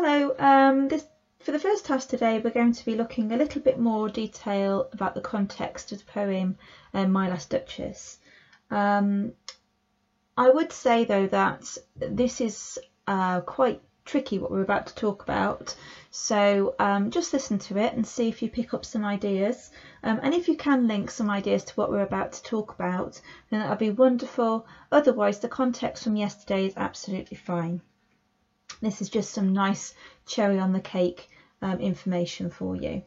Hello, for the first task today we're going to be looking a little bit more detail about the context of the poem My Last Duchess. I would say though that this is quite tricky what we're about to talk about, so just listen to it and see if you pick up some ideas, and if you can link some ideas to what we're about to talk about, then that would be wonderful. Otherwise the context from yesterday is absolutely fine. This is just some nice cherry on the cake information for you.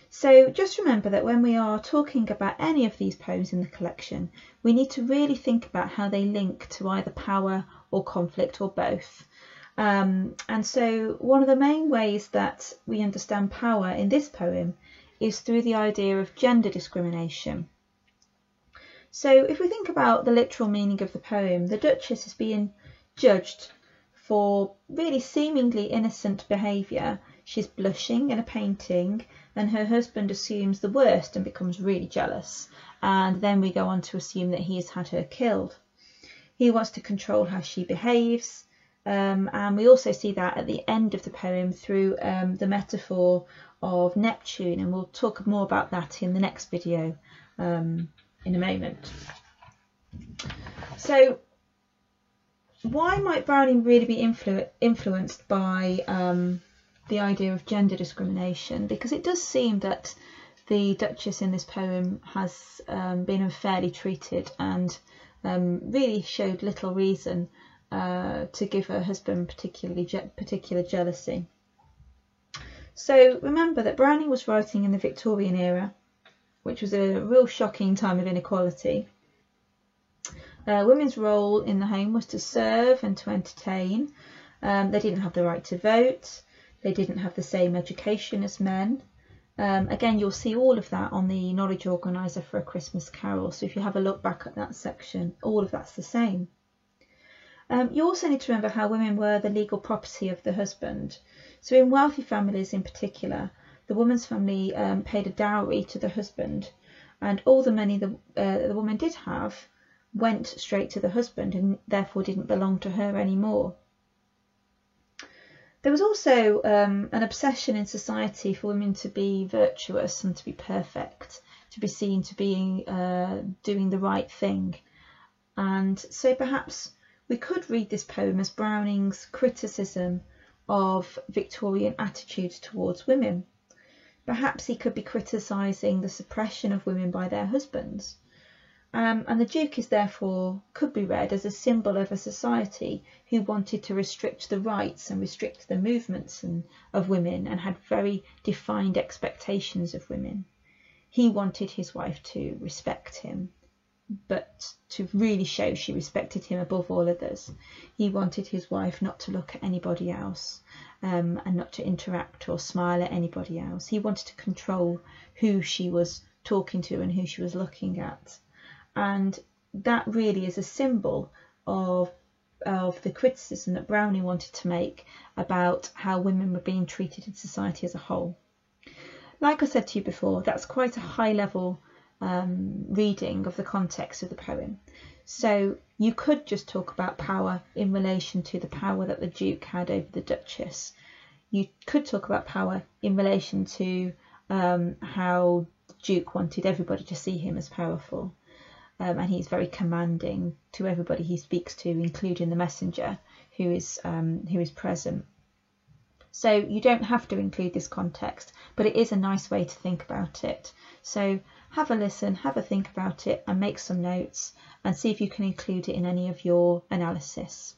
So just remember that when we are talking about any of these poems in the collection, we need to really think about how they link to either power or conflict or both. And so one of the main ways that we understand power in this poem is through the idea of gender discrimination. So if we think about the literal meaning of the poem, the Duchess is being judged for really seemingly innocent behaviour. She's blushing in a painting and her husband assumes the worst and becomes really jealous, and then we go on to assume that he has had her killed. He wants to control how she behaves, and we also see that at the end of the poem through the metaphor of Neptune, and we'll talk more about that in the next video in a moment. So why might Browning really be influenced by the idea of gender discrimination? Because it does seem that the Duchess in this poem has been unfairly treated and really showed little reason to give her husband particular jealousy. So remember that Browning was writing in the Victorian era, which was a real shocking time of inequality. Women's role in the home was to serve and to entertain. They didn't have the right to vote. They didn't have the same education as men. Again, you'll see all of that on the Knowledge Organiser for A Christmas Carol. So if you have a look back at that section, all of that's the same. You also need to remember how women were the legal property of the husband. So in wealthy families in particular, the woman's family paid a dowry to the husband, and all the money the woman did have went straight to the husband and therefore didn't belong to her anymore. There was also an obsession in society for women to be virtuous and to be perfect, to be seen to be doing the right thing. And so perhaps we could read this poem as Browning's criticism of Victorian attitudes towards women. Perhaps he could be criticising the suppression of women by their husbands. And the Duke is therefore could be read as a symbol of a society who wanted to restrict the rights and restrict the movements of women and had very defined expectations of women. He wanted his wife to respect him, but to really show she respected him above all others. He wanted his wife not to look at anybody else and not to interact or smile at anybody else. He wanted to control who she was talking to and who she was looking at. And that really is a symbol of the criticism that Browning wanted to make about how women were being treated in society as a whole. Like I said to you before, that's quite a high level reading of the context of the poem. So you could just talk about power in relation to the power that the Duke had over the Duchess. You could talk about power in relation to how the Duke wanted everybody to see him as powerful. And he's very commanding to everybody he speaks to, including the messenger who is present. So you don't have to include this context, but it is a nice way to think about it. So have a listen, have a think about it, and make some notes and see if you can include it in any of your analysis.